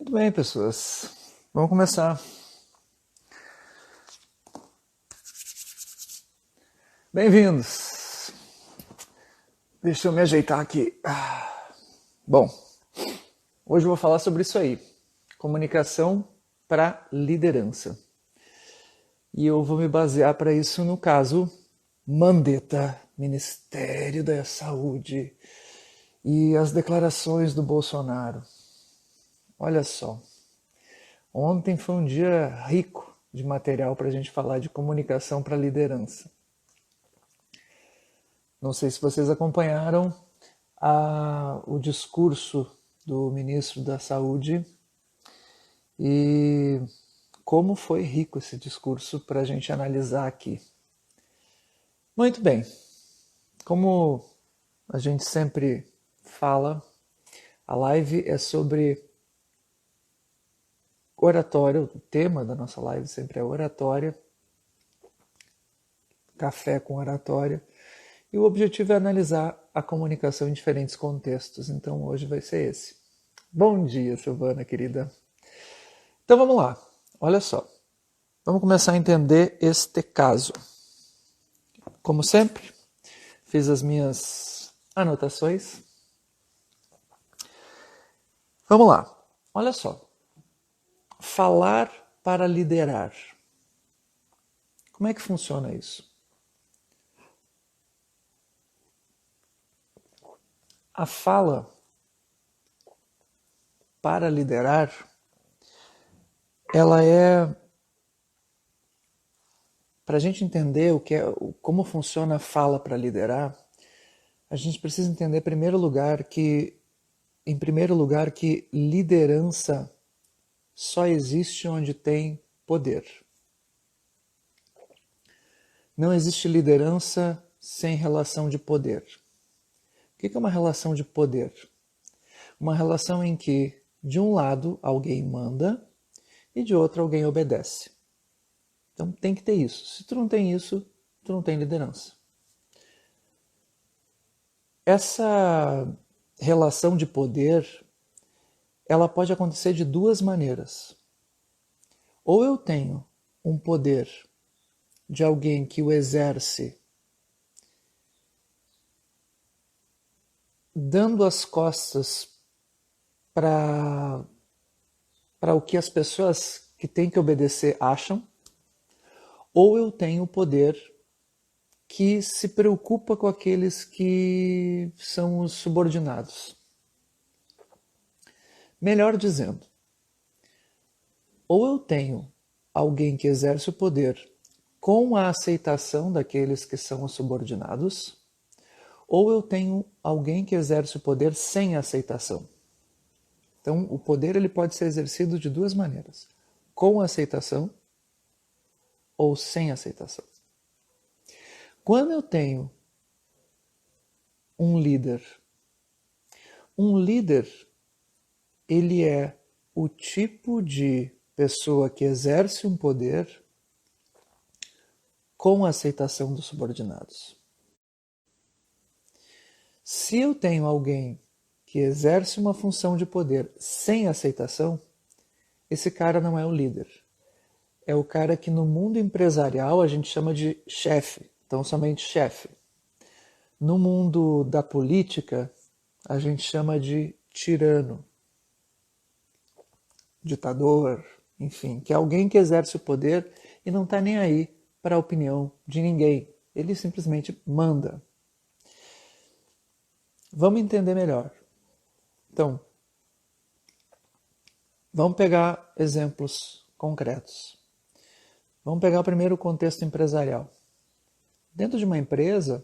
Muito bem, pessoas. Vamos começar. Bem-vindos. Deixa eu me ajeitar aqui. Bom, hoje eu vou falar sobre isso aí. Comunicação para liderança. E eu vou me basear para isso no caso Mandetta, Ministério da Saúde e as declarações do Bolsonaro. Olha só, ontem foi um dia rico de material para a gente falar de comunicação para liderança. Não sei se vocês acompanharam o discurso do ministro da Saúde e como foi rico esse discurso para a gente analisar aqui. Muito bem, como a gente sempre fala, a live é sobre oratória, o tema da nossa live sempre é oratória, café com oratória, e o objetivo é analisar a comunicação em diferentes contextos, então hoje vai ser esse. Bom dia, Silvana, querida. Então vamos lá, olha só, vamos começar a entender este caso. Como sempre, fiz as minhas anotações. Vamos lá, olha só. Falar para liderar. Como é que funciona isso? A fala para liderar, ela é, para a gente entender como funciona a fala para liderar, a gente precisa entender em primeiro lugar que liderança só existe onde tem poder. Não existe liderança sem relação de poder. O que é uma relação de poder? Uma relação em que, de um lado, alguém manda e de outro, alguém obedece. Então tem que ter isso. Se tu não tem isso, tu não tem liderança. Essa relação de poder, ela pode acontecer de duas maneiras. Ou eu tenho um poder de alguém que o exerce dando as costas para o que as pessoas que têm que obedecer acham, ou eu tenho o poder que se preocupa com aqueles que são os subordinados. Melhor dizendo, ou eu tenho alguém que exerce o poder com a aceitação daqueles que são os subordinados, ou eu tenho alguém que exerce o poder sem aceitação. Então, o poder ele pode ser exercido de duas maneiras, com aceitação ou sem aceitação. Quando eu tenho um líder, ele é o tipo de pessoa que exerce um poder com a aceitação dos subordinados. Se eu tenho alguém que exerce uma função de poder sem aceitação, esse cara não é o líder. É o cara que no mundo empresarial a gente chama de chefe, então somente chefe. No mundo da política, a gente chama de tirano, ditador, enfim, que é alguém que exerce o poder e não está nem aí para a opinião de ninguém. Ele simplesmente manda. Vamos entender melhor. Então, vamos pegar exemplos concretos. Vamos pegar primeiro o contexto empresarial. Dentro de uma empresa,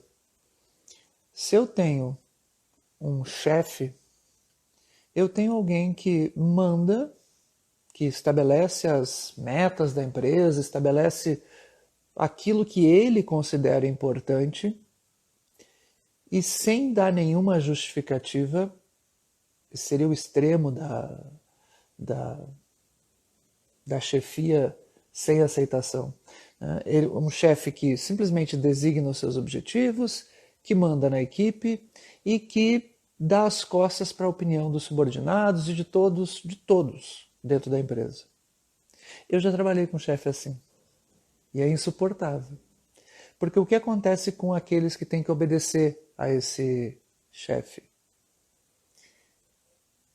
se eu tenho um chefe, eu tenho alguém que manda, que estabelece as metas da empresa, estabelece aquilo que ele considera importante e sem dar nenhuma justificativa, seria o extremo da chefia sem aceitação. Um chefe que simplesmente designa os seus objetivos, que manda na equipe e que dá as costas para a opinião dos subordinados e de todos. dentro da empresa. Eu já trabalhei com um chefe assim. E é insuportável. Porque o que acontece com aqueles que têm que obedecer a esse chefe?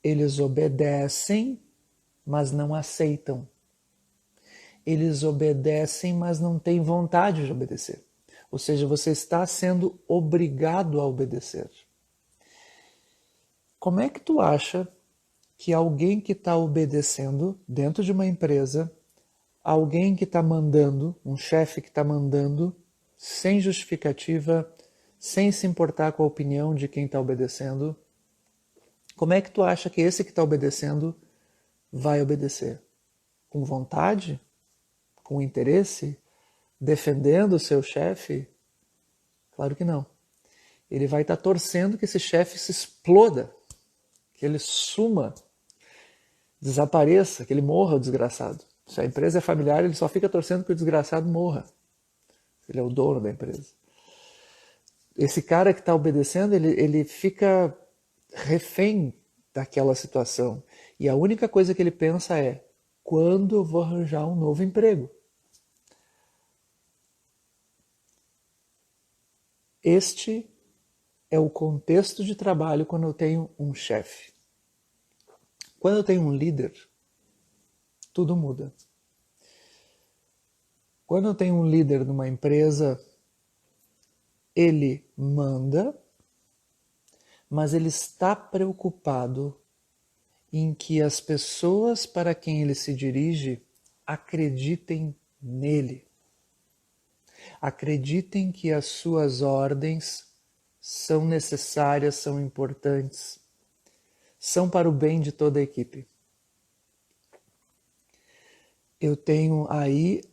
Eles obedecem, mas não aceitam. Eles obedecem, mas não têm vontade de obedecer. Ou seja, você está sendo obrigado a obedecer. Como é que tu acha que alguém que está obedecendo dentro de uma empresa, alguém que está mandando, um chefe que está mandando, sem justificativa, sem se importar com a opinião de quem está obedecendo, como é que tu acha que esse que está obedecendo vai obedecer? Com vontade? Com interesse? Defendendo o seu chefe? Claro que não. Ele vai estar torcendo que esse chefe se exploda, que ele suma, desapareça, que ele morra, o desgraçado. Se a empresa é familiar, ele só fica torcendo que o desgraçado morra. Ele é o dono da empresa. Esse cara que está obedecendo, ele fica refém daquela situação. E a única coisa que ele pensa é: quando eu vou arranjar um novo emprego? Este é o contexto de trabalho quando eu tenho um chefe. Quando eu tenho um líder, tudo muda. Quando eu tenho um líder numa empresa, ele manda, mas ele está preocupado em que as pessoas para quem ele se dirige acreditem nele. Acreditem que as suas ordens são necessárias, são importantes, são para o bem de toda a equipe. Eu tenho aí,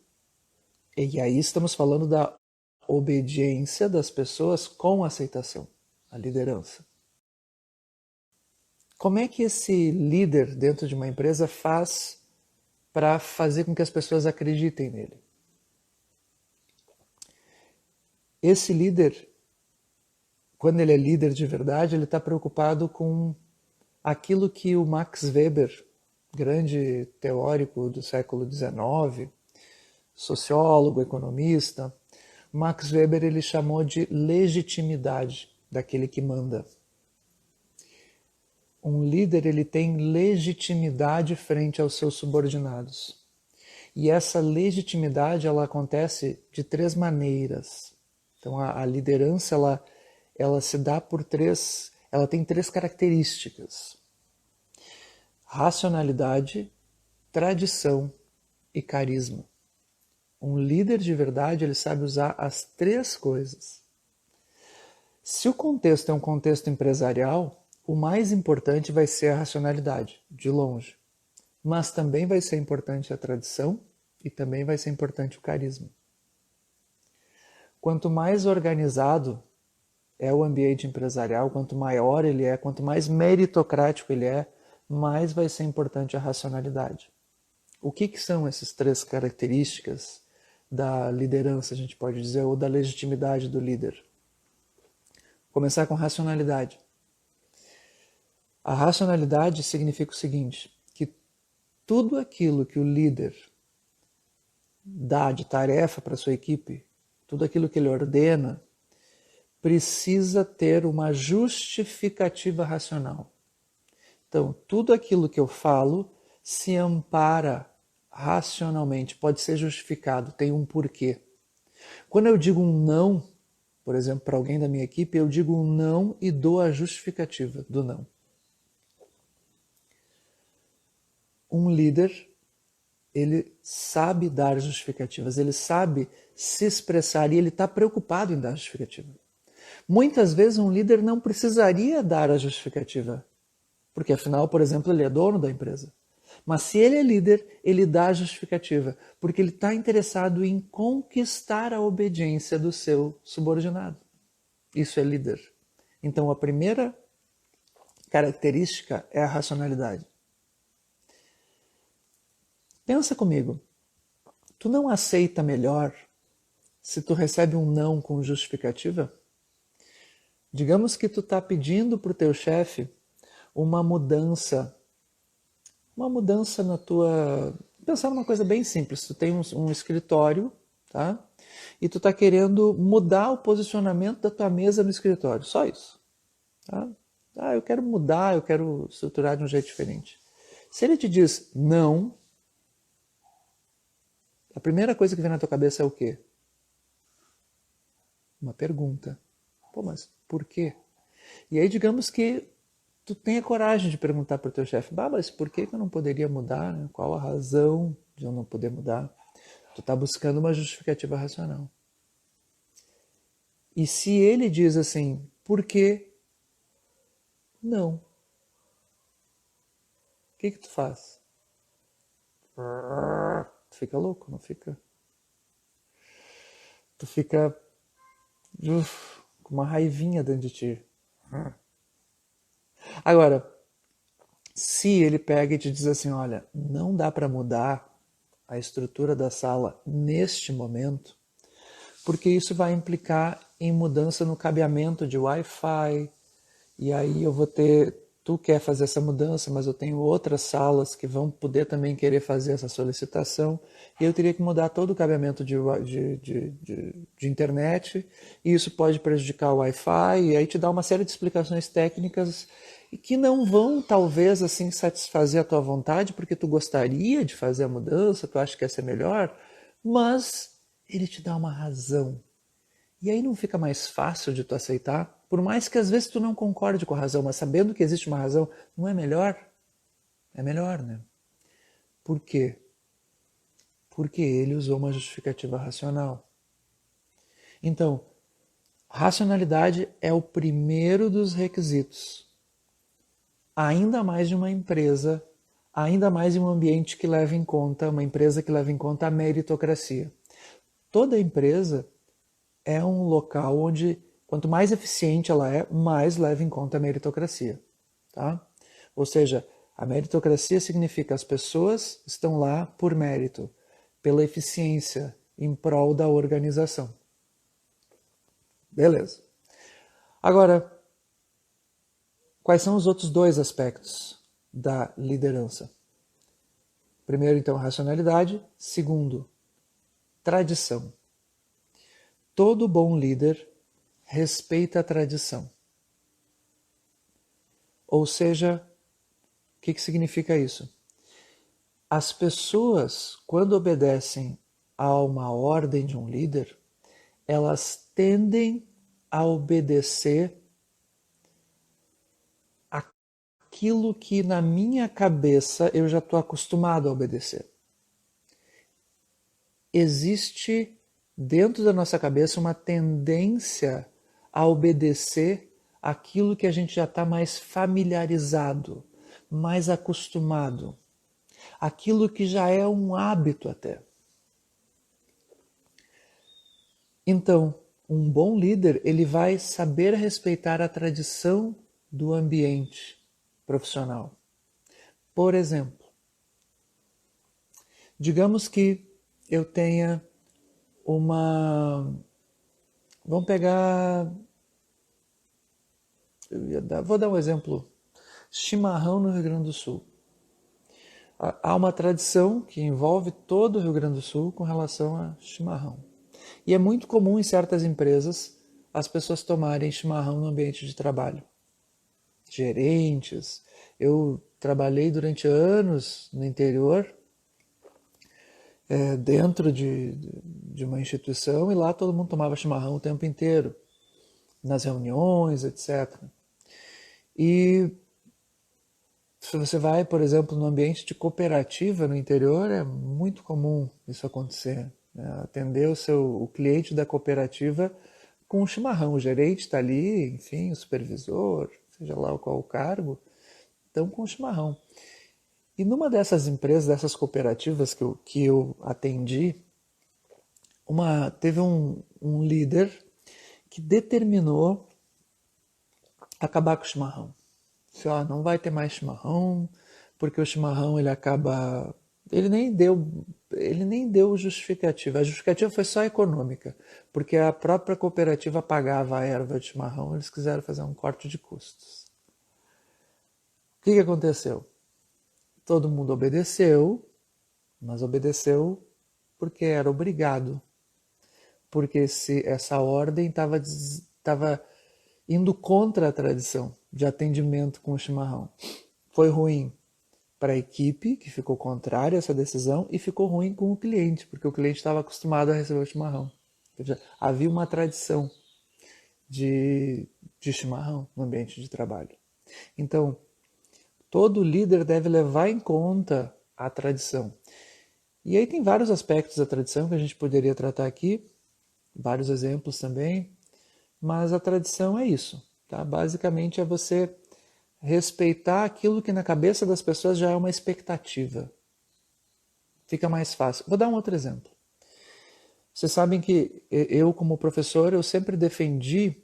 e aí estamos falando da obediência das pessoas com aceitação, a liderança. Como é que esse líder dentro de uma empresa faz para fazer com que as pessoas acreditem nele? Esse líder, quando ele é líder de verdade, ele está preocupado com aquilo que o Max Weber, grande teórico do século XIX, sociólogo, economista, Max Weber ele chamou de legitimidade daquele que manda. Um líder ele tem legitimidade frente aos seus subordinados. E essa legitimidade ela acontece de três maneiras. Então a liderança ela se dá por três, ela tem três características: racionalidade, tradição e carisma. Um líder de verdade ele sabe usar as três coisas. Se o contexto é um contexto empresarial, o mais importante vai ser a racionalidade, de longe. Mas também vai ser importante a tradição e também vai ser importante o carisma. Quanto mais organizado é o ambiente empresarial, quanto maior ele é, quanto mais meritocrático ele é, mais vai ser importante a racionalidade. O que são essas três características da liderança, a gente pode dizer, ou da legitimidade do líder? Começar com racionalidade. A racionalidade significa o seguinte, que tudo aquilo que o líder dá de tarefa para a sua equipe, tudo aquilo que ele ordena, precisa ter uma justificativa racional. Então, tudo aquilo que eu falo se ampara racionalmente, pode ser justificado, tem um porquê. Quando eu digo um não, por exemplo, para alguém da minha equipe, eu digo um não e dou a justificativa do não. Um líder, ele sabe dar justificativas, ele sabe se expressar e ele está preocupado em dar justificativa. Muitas vezes um líder não precisaria dar a justificativa, porque afinal, por exemplo, ele é dono da empresa. Mas se ele é líder, ele dá a justificativa, porque ele está interessado em conquistar a obediência do seu subordinado. Isso é líder. Então a primeira característica é a racionalidade. Pensa comigo, tu não aceita melhor se tu recebe um não com justificativa? Digamos que tu está pedindo para o teu chefe uma mudança uma mudança na tua... Pensar numa coisa bem simples. Tu tem um escritório, tá? E tu tá querendo mudar o posicionamento da tua mesa no escritório. Só isso, tá? Ah, eu quero mudar, eu quero estruturar de um jeito diferente. Se ele te diz não, a primeira coisa que vem na tua cabeça é o quê? Uma pergunta. Pô, mas por quê? E aí digamos que tu tenha coragem de perguntar para o teu chefe, bah, mas por que eu não poderia mudar? Né? Qual a razão de eu não poder mudar? Tu está buscando uma justificativa racional. E se ele diz assim, por que não? O que tu faz? Tu fica louco, não fica? Tu fica com uma raivinha dentro de ti. Agora, se ele pega e te diz assim, olha, não dá para mudar a estrutura da sala neste momento, porque isso vai implicar em mudança no cabeamento de Wi-Fi, e aí eu vou ter, tu quer fazer essa mudança, mas eu tenho outras salas que vão poder também querer fazer essa solicitação, e eu teria que mudar todo o cabeamento de internet, e isso pode prejudicar o Wi-Fi, e aí te dá uma série de explicações técnicas e que não vão, talvez, assim, satisfazer a tua vontade, porque tu gostaria de fazer a mudança, tu acha que ia ser melhor, mas ele te dá uma razão. E aí não fica mais fácil de tu aceitar? Por mais que às vezes tu não concorde com a razão, mas sabendo que existe uma razão, não é melhor? É melhor, né? Por quê? Porque ele usou uma justificativa racional. Então, racionalidade é o primeiro dos requisitos. Ainda mais de uma empresa, ainda mais em um ambiente que leva em conta, uma empresa que leva em conta a meritocracia. Toda empresa é um local onde, quanto mais eficiente ela é, mais leva em conta a meritocracia. Tá? Ou seja, a meritocracia significa as pessoas estão lá por mérito, pela eficiência, em prol da organização. Beleza. Agora, quais são os outros dois aspectos da liderança? Primeiro, então, racionalidade. Segundo, tradição. Todo bom líder respeita a tradição. Ou seja, o que significa isso? As pessoas, quando obedecem a uma ordem de um líder, elas tendem a obedecer aquilo que na minha cabeça eu já estou acostumado a obedecer. Existe dentro da nossa cabeça uma tendência a obedecer aquilo que a gente já está mais familiarizado, mais acostumado, aquilo que já é um hábito até. Então, um bom líder, ele vai saber respeitar a tradição do ambiente profissional. Por exemplo, digamos que eu tenha uma... Vamos pegar... Vou dar um exemplo. Chimarrão no Rio Grande do Sul. Há uma tradição que envolve todo o Rio Grande do Sul com relação a chimarrão. E é muito comum em certas empresas as pessoas tomarem chimarrão no ambiente de trabalho. Gerentes. Eu trabalhei durante anos no interior, dentro de uma instituição, e lá todo mundo tomava chimarrão o tempo inteiro, nas reuniões, etc. E se você vai, por exemplo, no ambiente de cooperativa no interior, é muito comum isso acontecer. Né? Atender o cliente da cooperativa com um chimarrão. O gerente está ali, enfim, o supervisor, seja lá qual o cargo, estão com chimarrão. E numa dessas empresas, dessas cooperativas que eu atendi, teve um líder que determinou acabar com o chimarrão. Disse, não vai ter mais chimarrão, porque o chimarrão ele acaba... Ele nem deu justificativa. A justificativa foi só econômica, porque a própria cooperativa pagava a erva de chimarrão, eles quiseram fazer um corte de custos. O que aconteceu? Todo mundo obedeceu, mas obedeceu porque era obrigado. Porque essa ordem estava indo contra a tradição de atendimento com o chimarrão. Foi ruim para a equipe, que ficou contrária a essa decisão, e ficou ruim com o cliente, porque o cliente estava acostumado a receber o chimarrão. Havia uma tradição de chimarrão no ambiente de trabalho. Então, todo líder deve levar em conta a tradição. E aí tem vários aspectos da tradição que a gente poderia tratar aqui, vários exemplos também, mas a tradição é isso. Tá? Basicamente é você respeitar aquilo que na cabeça das pessoas já é uma expectativa. Fica mais fácil. Vou dar um outro exemplo. Vocês sabem que eu, como professor, eu sempre defendi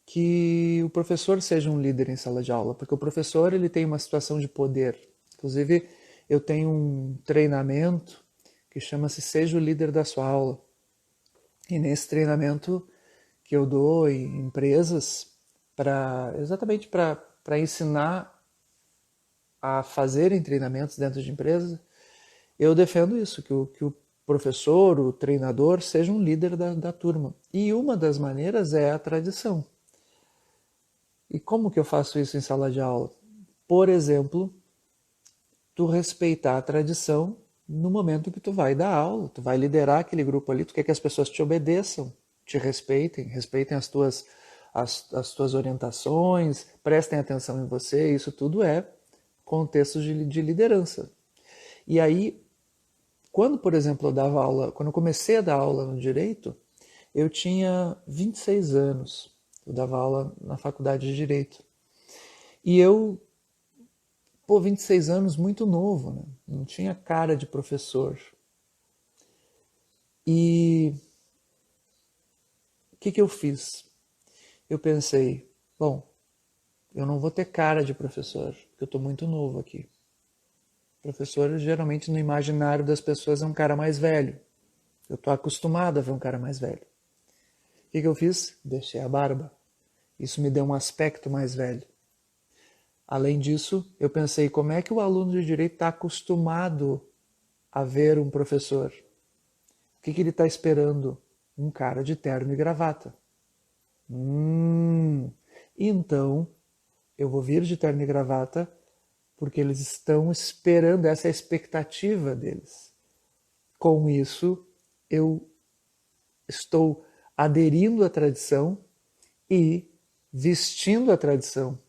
que o professor seja um líder em sala de aula, porque o professor ele tem uma situação de poder. Inclusive, eu tenho um treinamento que chama-se Seja o Líder da Sua Aula. E nesse treinamento que eu dou em empresas, exatamente para ensinar a fazerem treinamentos dentro de empresas, eu defendo isso, que o professor, o treinador, seja um líder da turma. E uma das maneiras é a tradição. E como que eu faço isso em sala de aula? Por exemplo, tu respeitar a tradição no momento que tu vai dar aula, tu vai liderar aquele grupo ali, tu quer que as pessoas te obedeçam, te respeitem, respeitem as tuas orientações, prestem atenção em você, isso tudo é contexto de liderança. E aí, quando, por exemplo, eu dava aula, quando eu comecei a dar aula no direito, eu tinha 26 anos. Eu dava aula na faculdade de Direito. E eu, 26 anos, muito novo, né? Não tinha cara de professor. E o que eu fiz? Eu pensei, bom, eu não vou ter cara de professor, porque eu estou muito novo aqui. Professor, geralmente, no imaginário das pessoas, é um cara mais velho. Eu estou acostumado a ver um cara mais velho. O que eu fiz? Deixei a barba. Isso me deu um aspecto mais velho. Além disso, eu pensei, como é que o aluno de direito está acostumado a ver um professor? O que ele está esperando? Um cara de terno e gravata. Então, eu vou vir de terno e gravata porque eles estão esperando, essa é a expectativa deles. Com isso, eu estou aderindo à tradição e vestindo a tradição.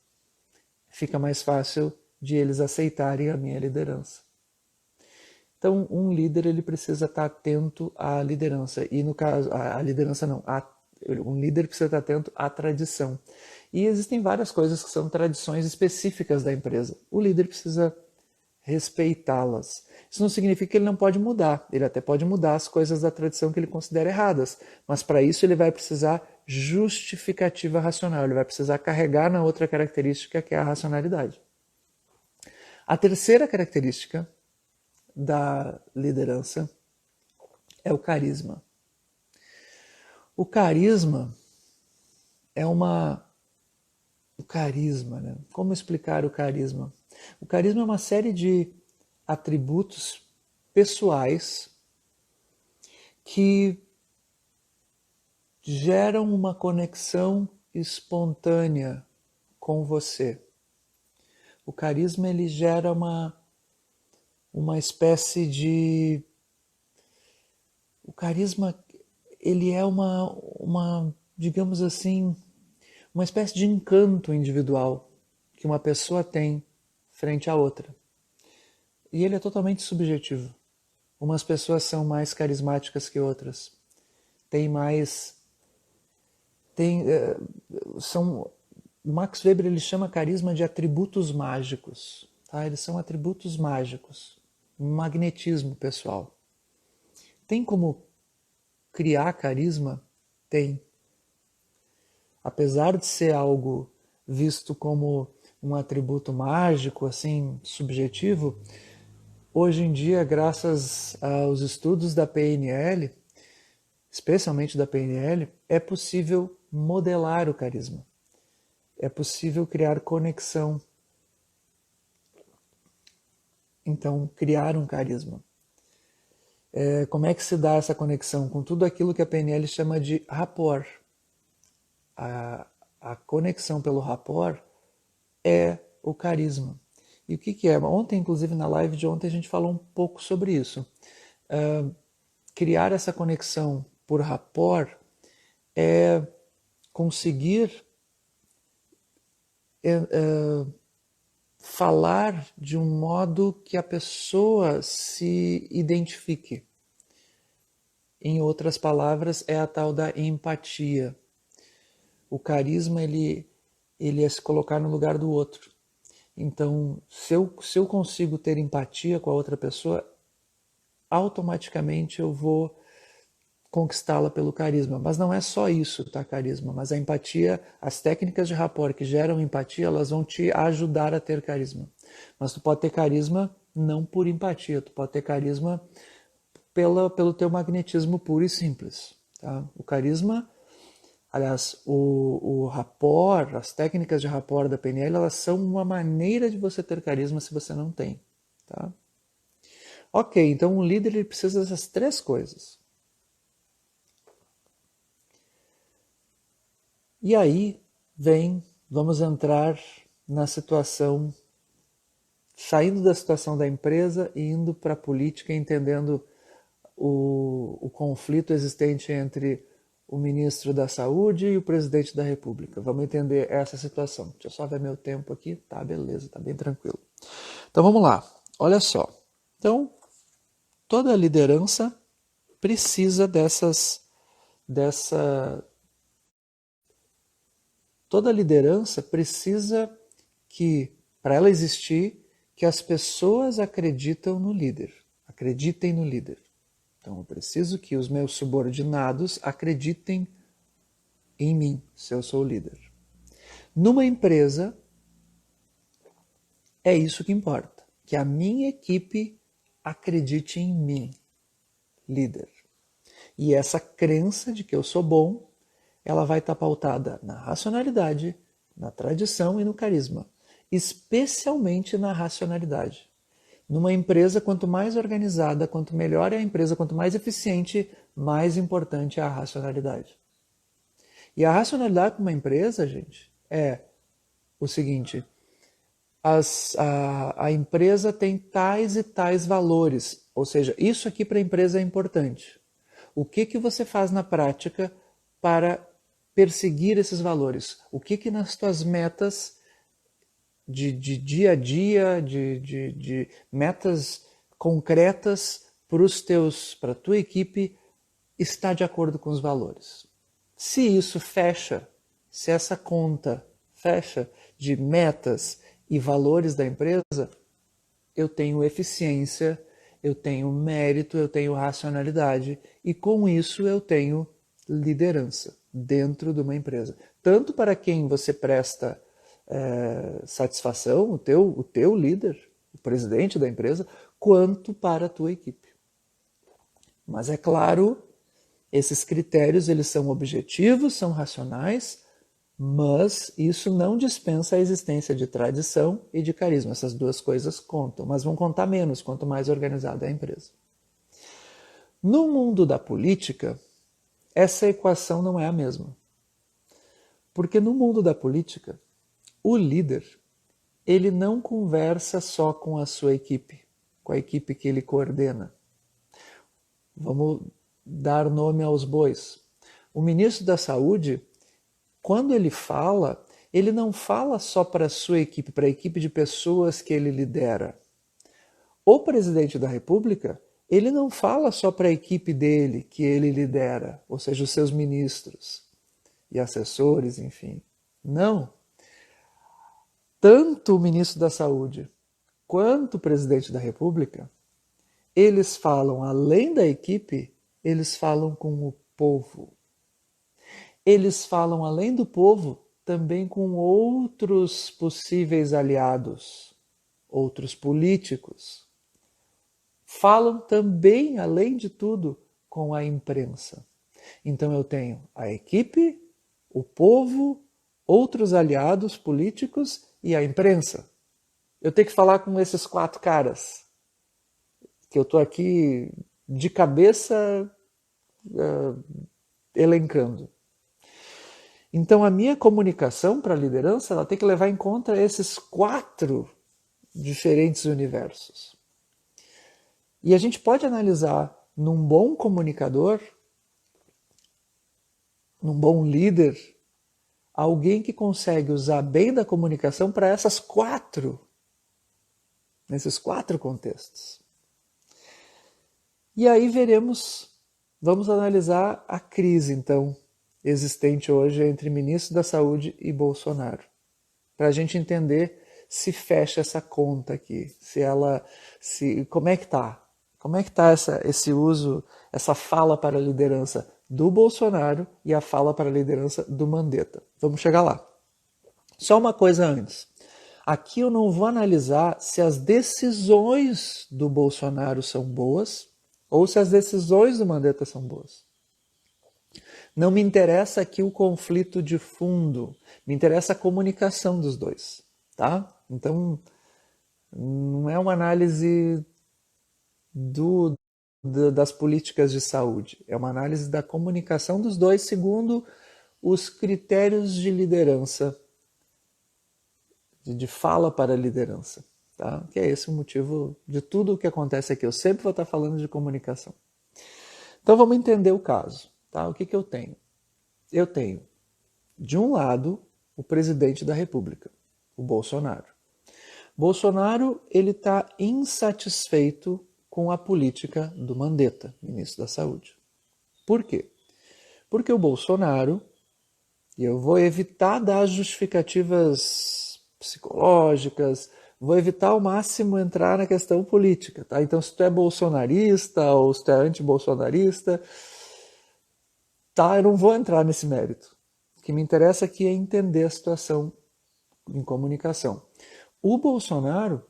Fica mais fácil de eles aceitarem a minha liderança. Então, um líder ele precisa estar atento à liderança. E no caso, a liderança não, um líder precisa estar atento à tradição. E existem várias coisas que são tradições específicas da empresa. O líder precisa respeitá-las. Isso não significa que ele não pode mudar. Ele até pode mudar as coisas da tradição que ele considera erradas. Mas para isso ele vai precisar justificativa racional. Ele vai precisar carregar na outra característica que é a racionalidade. A terceira característica da liderança é o carisma. O carisma é uma... O carisma, né? Como explicar o carisma? O carisma é uma série de atributos pessoais que geram uma conexão espontânea com você. O carisma ele gera uma espécie de... O carisma ele é digamos assim, uma espécie de encanto individual que uma pessoa tem frente à outra. E ele é totalmente subjetivo. Umas pessoas são mais carismáticas que outras. O Max Weber ele chama carisma de atributos mágicos. Tá? Eles são atributos mágicos. Um magnetismo pessoal. Tem como criar carisma? Tem. Apesar de ser algo visto como um atributo mágico, assim, subjetivo, hoje em dia, graças aos estudos da PNL, especialmente da PNL, é possível modelar o carisma. É possível criar conexão. Então, criar um carisma. Como é que se dá essa conexão? Com tudo aquilo que a PNL chama de rapport. A conexão pelo rapport é o carisma. E o que é? Ontem, inclusive na live de ontem, a gente falou um pouco sobre isso. Criar essa conexão por rapport é conseguir falar de um modo que a pessoa se identifique. Em outras palavras, é a tal da empatia. O carisma ele é se colocar no lugar do outro. Então, se eu consigo ter empatia com a outra pessoa, automaticamente eu vou conquistá-la pelo carisma. Mas não é só isso, tá, carisma? Mas a empatia, as técnicas de rapport que geram empatia, elas vão te ajudar a ter carisma. Mas tu pode ter carisma não por empatia, tu pode ter carisma pelo teu magnetismo puro e simples. Tá? O carisma, aliás, o rapport, as técnicas de rapport da PNL, elas são uma maneira de você ter carisma se você não tem. Tá? Ok, então um líder ele precisa dessas três coisas. E aí vamos entrar na situação, saindo da situação da empresa e indo para a política, entendendo o conflito existente entre o ministro da Saúde e o presidente da República. Vamos entender essa situação. Deixa eu só ver meu tempo aqui. Tá, beleza, tá bem tranquilo. Então vamos lá. Olha só. Então, toda liderança precisa toda liderança precisa que, para ela existir, que as pessoas acreditem no líder. Então eu preciso que os meus subordinados acreditem em mim, se eu sou o líder. Numa empresa, é isso que importa, que a minha equipe acredite em mim, líder. E essa crença de que eu sou bom, ela vai estar pautada na racionalidade, na tradição e no carisma, especialmente na racionalidade. Numa empresa, quanto mais organizada, quanto melhor é a empresa, quanto mais eficiente, mais importante é a racionalidade. E a racionalidade para uma empresa, gente, é o seguinte: a empresa tem tais e tais valores, ou seja, isso aqui para a empresa é importante. O que você faz na prática para perseguir esses valores? O que nas tuas metas de dia a dia, de metas concretas para a tua equipe está de acordo com os valores? Se isso fecha, se essa conta fecha de metas e valores da empresa, eu tenho eficiência, eu tenho mérito, eu tenho racionalidade e com isso eu tenho liderança dentro de uma empresa. Tanto para quem você presta satisfação, o teu líder, o presidente da empresa, quanto para a tua equipe. Mas é claro, esses critérios eles são objetivos, são racionais, mas isso não dispensa a existência de tradição e de carisma. Essas duas coisas contam, mas vão contar menos quanto mais organizada é a empresa. No mundo da política, essa equação não é a mesma. Porque no mundo da política, o líder, ele não conversa só com a sua equipe, com a equipe que ele coordena. Vamos dar nome aos bois. O ministro da Saúde, quando ele fala, ele não fala só para a sua equipe, para a equipe de pessoas que ele lidera. O presidente da República, ele não fala só para a equipe dele que ele lidera, ou seja, os seus ministros e assessores, enfim. Não. Tanto o ministro da Saúde quanto o presidente da República, eles falam, além da equipe, eles falam com o povo. Eles falam, além do povo, também com outros possíveis aliados, outros políticos. Falam também, além de tudo, com a imprensa. Então eu tenho a equipe, o povo, outros aliados políticos e a imprensa. Eu tenho que falar com esses quatro caras. que eu estou aqui de cabeça elencando. Então, a minha comunicação para a liderança ela tem que levar em conta esses 4 diferentes universos. E a gente pode analisar num bom comunicador, num bom líder, alguém que consegue usar bem da comunicação para nesses 4 contextos. E aí vamos analisar a crise, então, existente hoje entre ministro da Saúde e Bolsonaro, para a gente entender se fecha essa conta aqui, como é que tá? Como é que está esse uso, essa fala para a liderança do Bolsonaro e a fala para a liderança do Mandetta? Vamos chegar lá. Só uma coisa antes. Aqui eu não vou analisar se as decisões do Bolsonaro são boas ou se as decisões do Mandetta são boas. Não me interessa aqui o conflito de fundo, me interessa a comunicação dos dois, tá? Então, não é uma análise das políticas de saúde, é uma análise da comunicação dos dois segundo os critérios de liderança, de fala para a liderança, tá? Que é esse o motivo de tudo o que acontece aqui. Eu sempre vou estar falando de comunicação. Então vamos entender o caso, tá? O que eu tenho? Eu tenho, de um lado, o presidente da República, o Bolsonaro. Bolsonaro, ele está insatisfeito com a política do Mandetta, ministro da Saúde. Por quê? Porque o Bolsonaro, e eu vou evitar dar justificativas psicológicas, vou evitar ao máximo entrar na questão política, tá? Então, se tu é bolsonarista ou se tu é anti-bolsonarista, tá? Eu não vou entrar nesse mérito. O que me interessa aqui é entender a situação em comunicação. O Bolsonaro,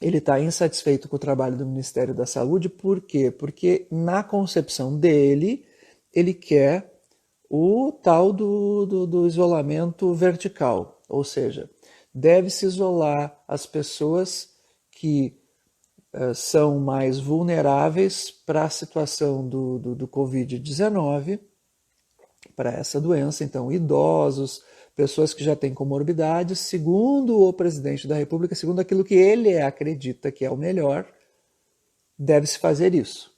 ele está insatisfeito com o trabalho do Ministério da Saúde, por quê? Porque na concepção dele, ele quer o tal do isolamento vertical, ou seja, deve-se isolar as pessoas que são mais vulneráveis para a situação do Covid-19, para essa doença, então idosos, pessoas que já têm comorbidades, segundo o presidente da República, segundo aquilo que ele acredita que é o melhor, deve-se fazer isso.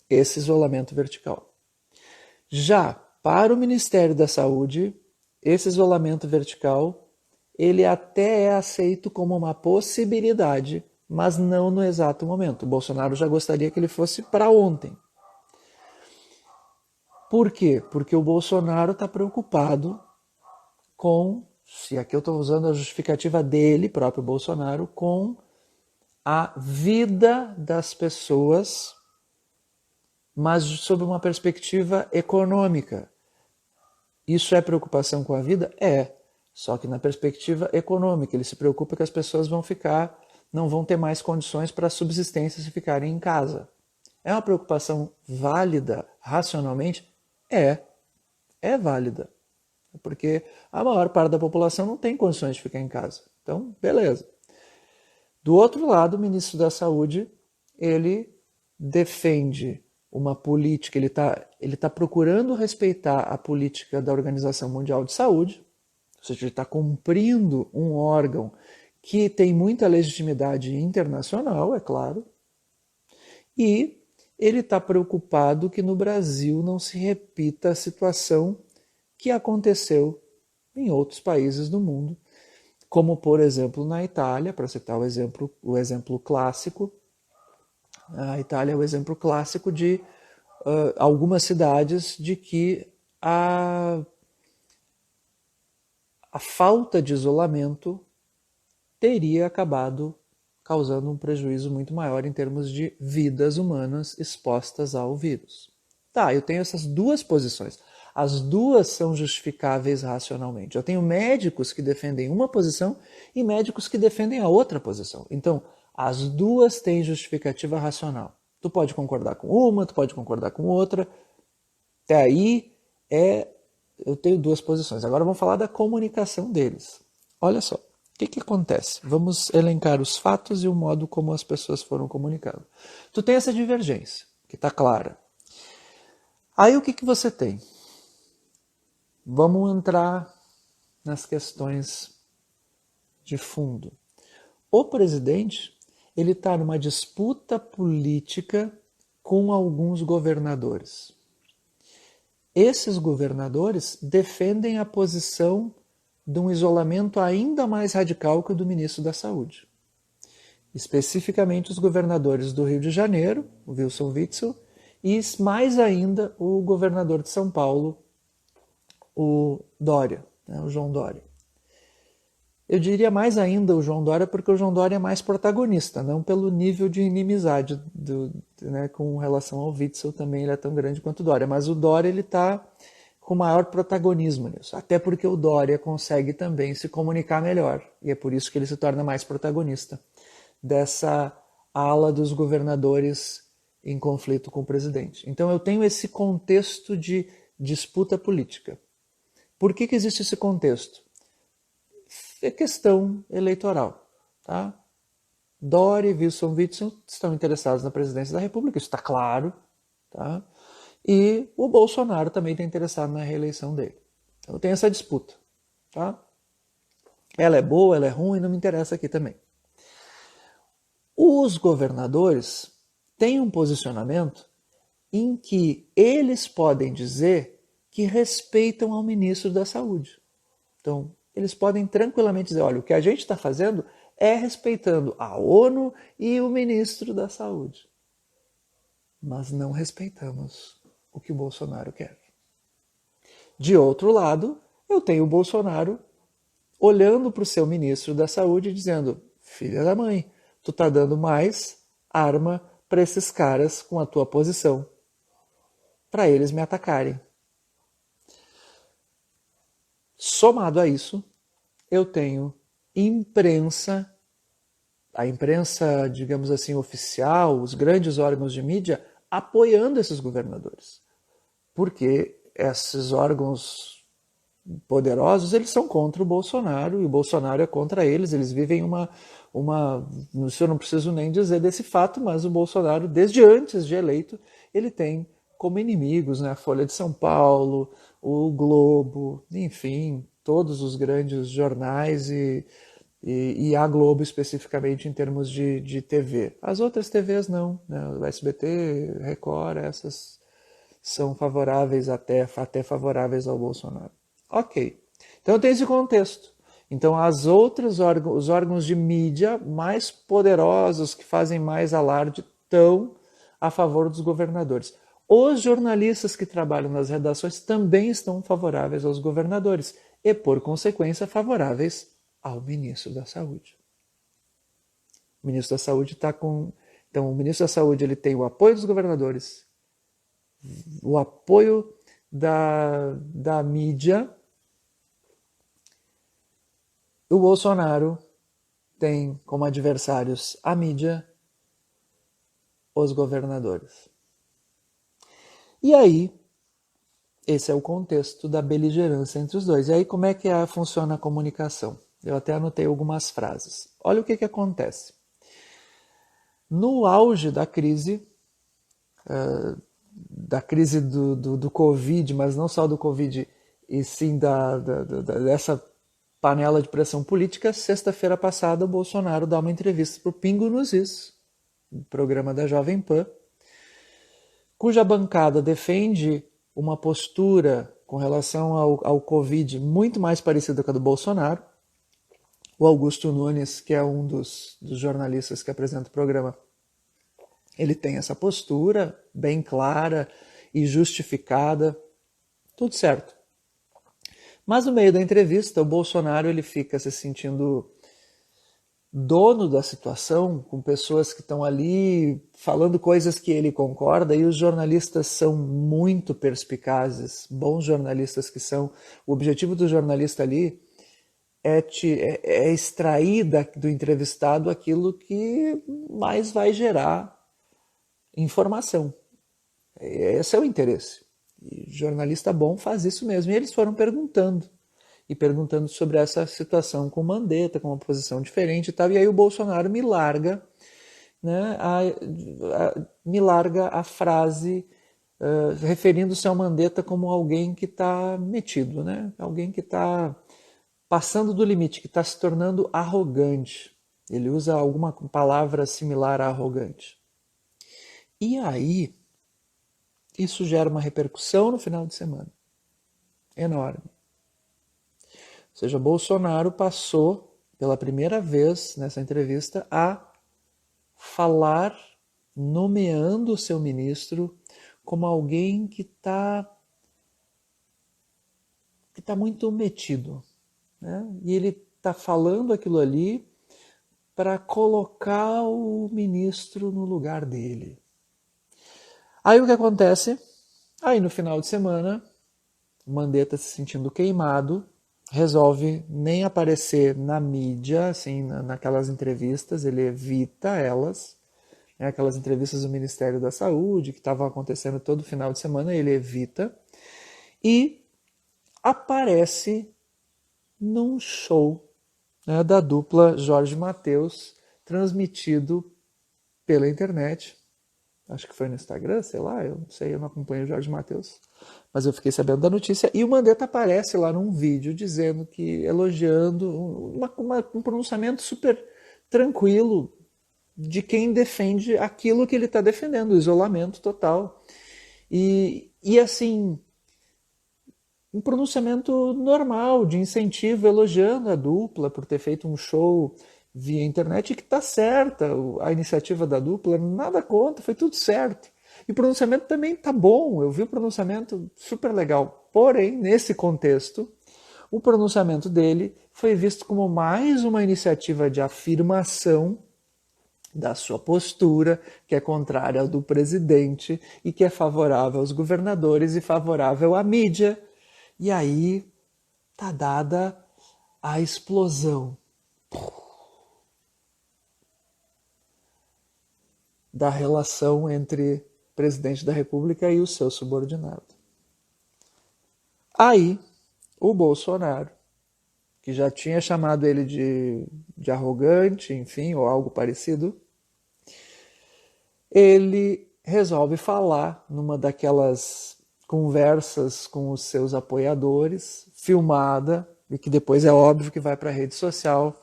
Esse isolamento vertical. Já para o Ministério da Saúde, esse isolamento vertical, ele até é aceito como uma possibilidade, mas não no exato momento. O Bolsonaro já gostaria que ele fosse para ontem. Por quê? Porque o Bolsonaro está preocupado com, se aqui eu estou usando a justificativa dele, próprio Bolsonaro, com a vida das pessoas, mas sob uma perspectiva econômica. Isso é preocupação com a vida? É. Só que na perspectiva econômica, ele se preocupa que as pessoas não vão ter mais condições para a subsistência se ficarem em casa. É uma preocupação válida, racionalmente? É válida. Porque a maior parte da população não tem condições de ficar em casa. Então, beleza. Do outro lado, o ministro da Saúde, ele defende uma política, ele tá procurando respeitar a política da Organização Mundial de Saúde, ou seja, ele está cumprindo um órgão que tem muita legitimidade internacional, é claro, e ele está preocupado que no Brasil não se repita a situação que aconteceu em outros países do mundo, como por exemplo na Itália, para citar o exemplo clássico. A Itália é o exemplo clássico de algumas cidades de que a falta de isolamento teria acabado causando um prejuízo muito maior em termos de vidas humanas expostas ao vírus. Tá, eu tenho essas duas posições. As duas são justificáveis racionalmente. Eu tenho médicos que defendem uma posição e médicos que defendem a outra posição. Então, as duas têm justificativa racional. Tu pode concordar com uma, tu pode concordar com outra. Até aí, eu tenho duas posições. Agora vamos falar da comunicação deles. Olha só, o que acontece? Vamos elencar os fatos e o modo como as pessoas foram comunicando. Tu tem essa divergência, que está clara. Aí o que você tem? Vamos entrar nas questões de fundo. O presidente, ele está numa disputa política com alguns governadores. Esses governadores defendem a posição de um isolamento ainda mais radical que o do ministro da Saúde. Especificamente os governadores do Rio de Janeiro, o Wilson Witzel, e mais ainda o governador de São Paulo, o Dória, o João Dória. Eu diria mais ainda o João Dória porque o João Dória é mais protagonista, não pelo nível de inimizade com relação ao Witzel, também ele é tão grande quanto o Dória, mas o Dória ele está com maior protagonismo nisso, até porque o Dória consegue também se comunicar melhor, e é por isso que ele se torna mais protagonista dessa ala dos governadores em conflito com o presidente. Então eu tenho esse contexto de disputa política. Por que existe esse contexto? É questão eleitoral. Tá? Dória e Wilson Witzel estão interessados na presidência da República, isso está claro. Tá? E o Bolsonaro também está interessado na reeleição dele. Então tem essa disputa. Tá? Ela é boa, ela é ruim, não me interessa aqui também. Os governadores têm um posicionamento em que eles podem dizer que respeitam ao ministro da Saúde. Então, eles podem tranquilamente dizer, olha, o que a gente está fazendo é respeitando a ONU e o ministro da Saúde. Mas não respeitamos o que o Bolsonaro quer. De outro lado, eu tenho o Bolsonaro olhando para o seu ministro da Saúde e dizendo, filha da mãe, tu está dando mais arma para esses caras com a tua posição, para eles me atacarem. Somado a isso, eu tenho imprensa, a imprensa, digamos assim, oficial, os grandes órgãos de mídia, apoiando esses governadores. Porque esses órgãos poderosos, eles são contra o Bolsonaro, e o Bolsonaro é contra eles vivem isso eu não preciso nem dizer desse fato, mas o Bolsonaro, desde antes de eleito, ele tem como inimigos, né, a Folha de São Paulo, o Globo, enfim, todos os grandes jornais e a Globo especificamente em termos de TV. As outras TVs não, né, o SBT, Record, essas são favoráveis até favoráveis ao Bolsonaro. Ok, então tem esse contexto. Então os órgãos de mídia mais poderosos, que fazem mais alarde, estão a favor dos governadores. Os jornalistas que trabalham nas redações também estão favoráveis aos governadores e, por consequência, favoráveis ao ministro da Saúde. O ministro da Saúde está com... Então, o ministro da Saúde ele tem o apoio dos governadores, o apoio da mídia. O Bolsonaro tem como adversários a mídia, os governadores. E aí, esse é o contexto da beligerância entre os dois. E aí, como é que funciona a comunicação? Eu até anotei algumas frases. Olha o que acontece. No auge da crise do Covid, mas não só do Covid, e sim dessa panela de pressão política, sexta-feira passada o Bolsonaro dá uma entrevista para o Pingo nos Is, programa da Jovem Pan, cuja bancada defende uma postura com relação ao Covid muito mais parecida com a do Bolsonaro. O Augusto Nunes, que é um dos jornalistas que apresenta o programa, ele tem essa postura bem clara e justificada, tudo certo. Mas no meio da entrevista, o Bolsonaro ele fica se sentindo dono da situação, com pessoas que estão ali falando coisas que ele concorda, e os jornalistas são muito perspicazes, bons jornalistas que são. O objetivo do jornalista ali é extrair do entrevistado aquilo que mais vai gerar informação. Esse é o interesse. E jornalista bom faz isso mesmo. E eles foram perguntando. e perguntando sobre essa situação com Mandetta, com uma posição diferente e tal. E aí o Bolsonaro me larga, né, me larga a frase referindo-se ao Mandetta como alguém que está metido, né? Alguém que está passando do limite, que está se tornando arrogante. Ele usa alguma palavra similar a arrogante. E aí, isso gera uma repercussão no final de semana enorme. Ou seja, Bolsonaro passou pela primeira vez nessa entrevista a falar, nomeando o seu ministro como alguém que está muito metido, né? E ele está falando aquilo ali para colocar o ministro no lugar dele. Aí o que acontece? Aí no final de semana, o Mandetta, se sentindo queimado, resolve nem aparecer na mídia, assim, naquelas entrevistas, ele evita elas, né, aquelas entrevistas do Ministério da Saúde, que estavam acontecendo todo final de semana, ele evita, e aparece num show, né, da dupla Jorge Mateus, transmitido pela internet. Acho que foi no Instagram, sei lá, eu não sei, eu não acompanho o Jorge Mateus, mas eu fiquei sabendo da notícia, e o Mandetta aparece lá num vídeo dizendo que, elogiando, um pronunciamento super tranquilo de quem defende aquilo que ele está defendendo, o isolamento total. E assim, um pronunciamento normal, de incentivo, elogiando a dupla por ter feito um show via internet, que está certa, a iniciativa da dupla, nada contra, foi tudo certo. E o pronunciamento também está bom, eu vi o pronunciamento super legal. Porém, nesse contexto, o pronunciamento dele foi visto como mais uma iniciativa de afirmação da sua postura, que é contrária ao do presidente e que é favorável aos governadores e favorável à mídia. E aí tá dada a explosão da relação entre o presidente da República e o seu subordinado. Aí, o Bolsonaro, que já tinha chamado ele de arrogante, enfim, ou algo parecido, ele resolve falar numa daquelas conversas com os seus apoiadores, filmada, e que depois é óbvio que vai para a rede social.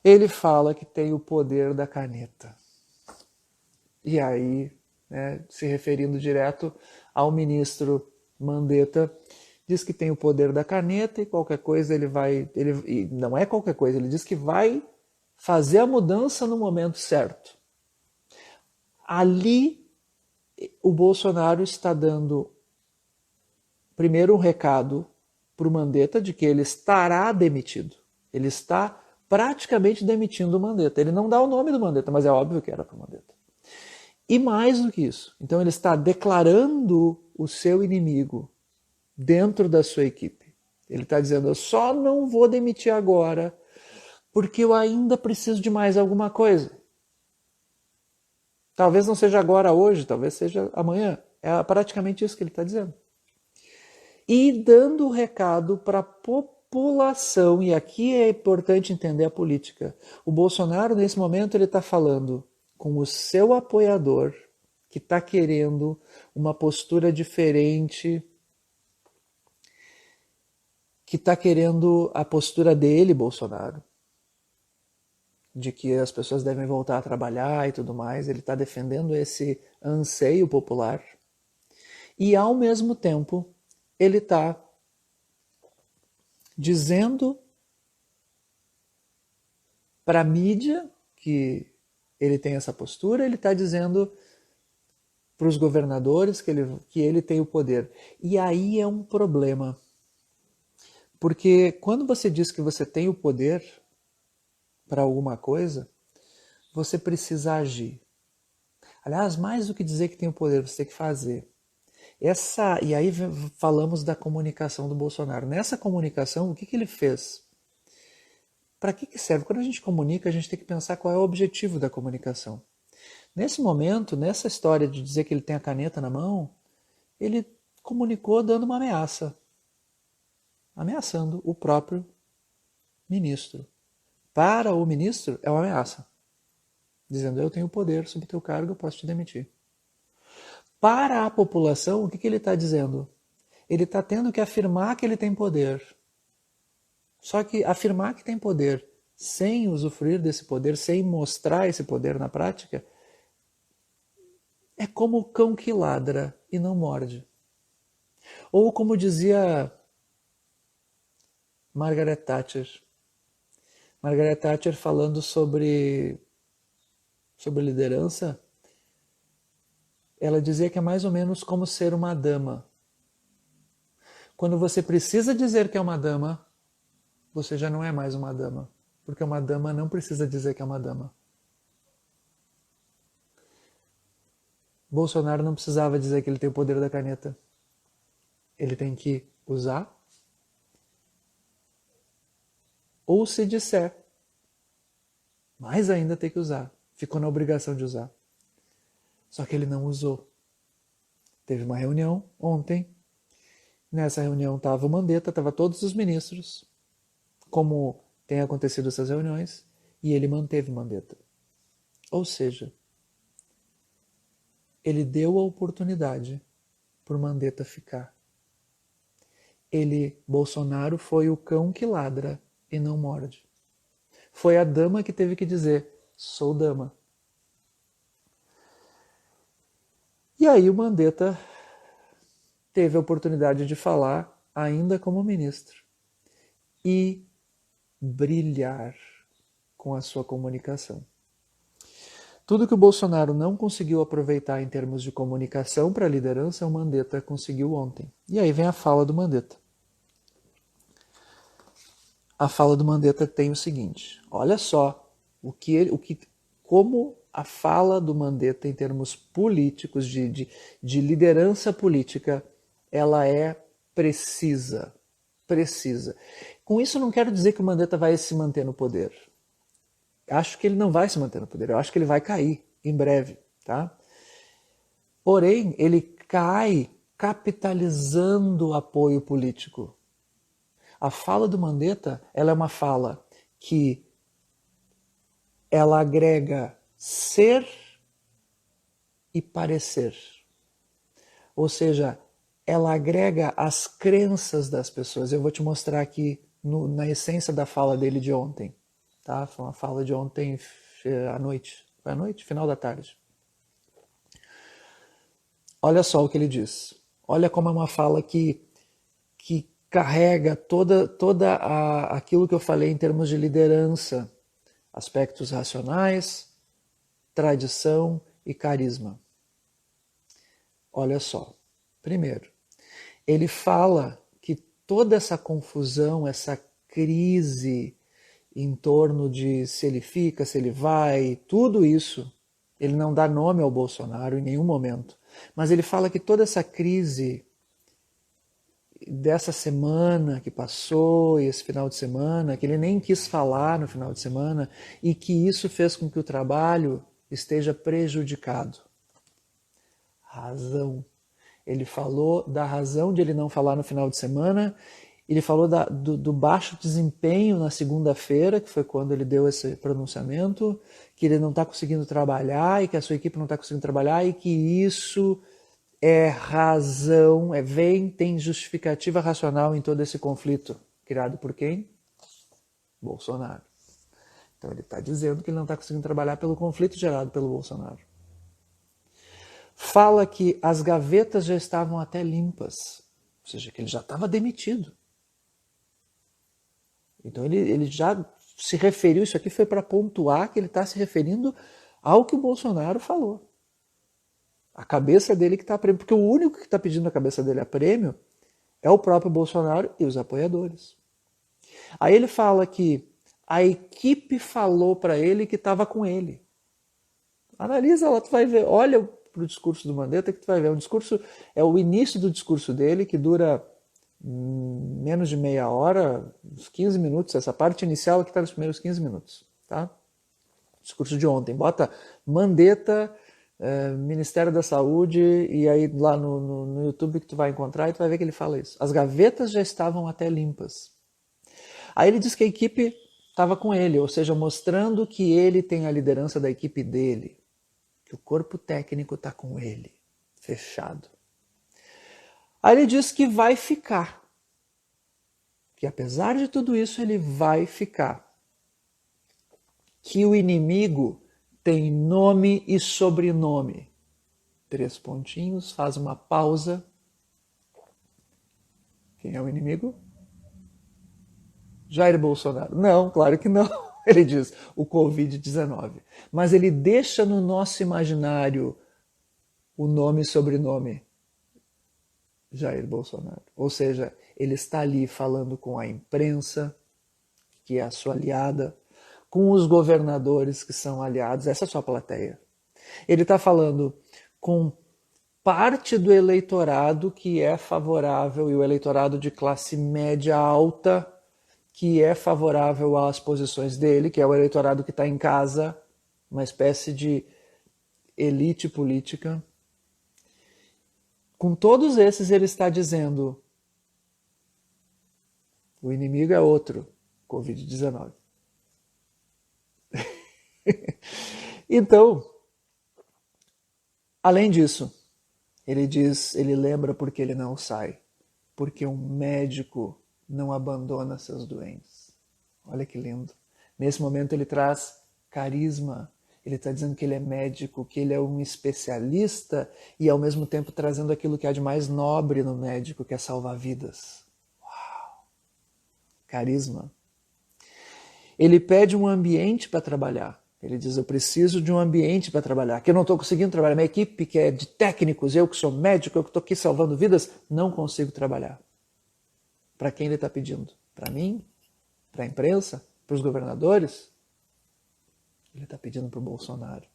Ele fala que tem o poder da caneta. E aí, né, se referindo direto ao ministro Mandetta, diz que tem o poder da caneta e qualquer coisa ele vai... e não é qualquer coisa, ele diz que vai fazer a mudança no momento certo. Ali, o Bolsonaro está dando, primeiro, um recado para o Mandetta de que ele estará demitido. Ele está praticamente demitindo o Mandetta. Ele não dá o nome do Mandetta, mas é óbvio que era para o Mandetta. E mais do que isso, então ele está declarando o seu inimigo dentro da sua equipe. Ele está dizendo, eu só não vou demitir agora porque eu ainda preciso de mais alguma coisa. Talvez não seja agora, hoje, talvez seja amanhã. É praticamente isso que ele está dizendo. E dando o recado para a população, e aqui é importante entender a política. O Bolsonaro, nesse momento, ele está falando com o seu apoiador, que está querendo uma postura diferente, que está querendo a postura dele, Bolsonaro, de que as pessoas devem voltar a trabalhar e tudo mais. Ele está defendendo esse anseio popular. E, ao mesmo tempo, ele está dizendo para a mídia que ele tem essa postura, ele está dizendo para os governadores que ele tem o poder. E aí é um problema. Porque quando você diz que você tem o poder para alguma coisa, você precisa agir. Aliás, mais do que dizer que tem o poder, você tem que fazer. E aí falamos da comunicação do Bolsonaro. Nessa comunicação, o que ele fez? Para que serve? Quando a gente comunica, a gente tem que pensar qual é o objetivo da comunicação. Nesse momento, nessa história de dizer que ele tem a caneta na mão, ele comunicou dando uma ameaça. ameaçando o próprio ministro. Para o ministro, é uma ameaça, dizendo: eu tenho poder sobre o teu cargo, eu posso te demitir. Para a população, o que ele está dizendo? Ele está tendo que afirmar que ele tem poder. Só que afirmar que tem poder sem usufruir desse poder, sem mostrar esse poder na prática, é como o cão que ladra e não morde. Ou como dizia Margaret Thatcher. Margaret Thatcher falando sobre liderança, ela dizia que é mais ou menos como ser uma dama. Quando você precisa dizer que é uma dama, você já não é mais uma dama. Porque uma dama não precisa dizer que é uma dama. Bolsonaro não precisava dizer que ele tem o poder da caneta. Ele tem que usar. Ou se disser, mais ainda tem que usar. Ficou na obrigação de usar. Só que ele não usou. Teve uma reunião ontem. Nessa reunião estava o Mandetta, estava todos os ministros, como tem acontecido essas reuniões, e ele manteve o Mandetta. Ou seja, ele deu a oportunidade para o Mandetta ficar. Bolsonaro foi o cão que ladra e não morde. Foi a dama que teve que dizer: sou dama. E aí o Mandetta teve a oportunidade de falar ainda como ministro e brilhar com a sua comunicação. Tudo que o Bolsonaro não conseguiu aproveitar em termos de comunicação para a liderança, o Mandetta conseguiu ontem. E aí vem a fala do Mandetta. A fala do Mandetta tem o seguinte: olha só como a fala do Mandetta em termos políticos, de liderança política, ela é precisa. Com isso, eu não quero dizer que o Mandetta vai se manter no poder. Acho que ele não vai se manter no poder. Eu acho que ele vai cair em breve. Tá? Porém, ele cai capitalizando o apoio político. A fala do Mandetta, ela é uma fala que ela agrega ser e parecer. Ou seja, ela agrega as crenças das pessoas. Eu vou te mostrar aqui na essência da fala dele de ontem. Tá? Foi uma fala de ontem à noite. Foi à noite? Final da tarde. Olha só o que ele diz. Olha como é uma fala que carrega toda aquilo que eu falei em termos de liderança. Aspectos racionais, tradição e carisma. Olha só. Primeiro, ele fala que toda essa confusão, essa crise em torno de se ele fica, se ele vai, tudo isso, ele não dá nome ao Bolsonaro em nenhum momento, mas ele fala que toda essa crise dessa semana que passou e esse final de semana, que ele nem quis falar no final de semana e que isso fez com que o trabalho esteja prejudicado. Razão. Ele falou da razão de ele não falar no final de semana, ele falou do baixo desempenho na segunda-feira, que foi quando ele deu esse pronunciamento, que ele não está conseguindo trabalhar e que a sua equipe não está conseguindo trabalhar e que isso é razão, tem justificativa racional em todo esse conflito. Criado por quem? Bolsonaro. Então ele está dizendo que ele não está conseguindo trabalhar pelo conflito gerado pelo Bolsonaro. Fala que as gavetas já estavam até limpas, ou seja, que ele já estava demitido. Então ele já se referiu, isso aqui foi para pontuar que ele está se referindo ao que o Bolsonaro falou. A cabeça dele que está a prêmio, porque o único que está pedindo a cabeça dele a prêmio é o próprio Bolsonaro e os apoiadores. Aí ele fala que a equipe falou para ele que estava com ele. Analisa lá, tu vai ver, olha para o discurso do Mandetta que tu vai ver. É o início do discurso dele, que dura menos de meia hora, uns 15 minutos, essa parte inicial aqui está nos primeiros 15 minutos. Tá? Discurso de ontem. Bota Mandetta Ministério da Saúde, e aí lá no YouTube que tu vai encontrar e tu vai ver que ele fala isso. As gavetas já estavam até limpas. Aí ele diz que a equipe estava com ele, ou seja, mostrando que ele tem a liderança da equipe dele, que o corpo técnico está com ele, fechado. Aí ele diz que vai ficar, que apesar de tudo isso ele vai ficar, que o inimigo tem nome e sobrenome. 3 pontinhos, faz uma pausa. Quem é o inimigo? Jair Bolsonaro. Não, claro que não. Ele diz o Covid-19. Mas ele deixa no nosso imaginário o nome e sobrenome Jair Bolsonaro. Ou seja, ele está ali falando com a imprensa, que é a sua aliada, com os governadores que são aliados, essa é a sua plateia. Ele está falando com parte do eleitorado que é favorável, e o eleitorado de classe média alta, que é favorável às posições dele, que é o eleitorado que está em casa, uma espécie de elite política. Com todos esses ele está dizendo: o inimigo é outro, Covid-19. Então, além disso, ele diz, ele lembra porque ele não sai, porque um médico não abandona seus doentes. Olha que lindo. Nesse momento ele traz carisma. Ele está dizendo que ele é médico, que ele é um especialista e ao mesmo tempo trazendo aquilo que há de mais nobre no médico, que é salvar vidas. Uau! Carisma. Ele pede um ambiente para trabalhar. Ele diz, eu preciso de um ambiente para trabalhar, que eu não estou conseguindo trabalhar. Minha equipe, que é de técnicos, eu que sou médico, eu que estou aqui salvando vidas, não consigo trabalhar. Para quem ele está pedindo? Para mim? Para a imprensa? Para os governadores? Ele está pedindo para o Bolsonaro.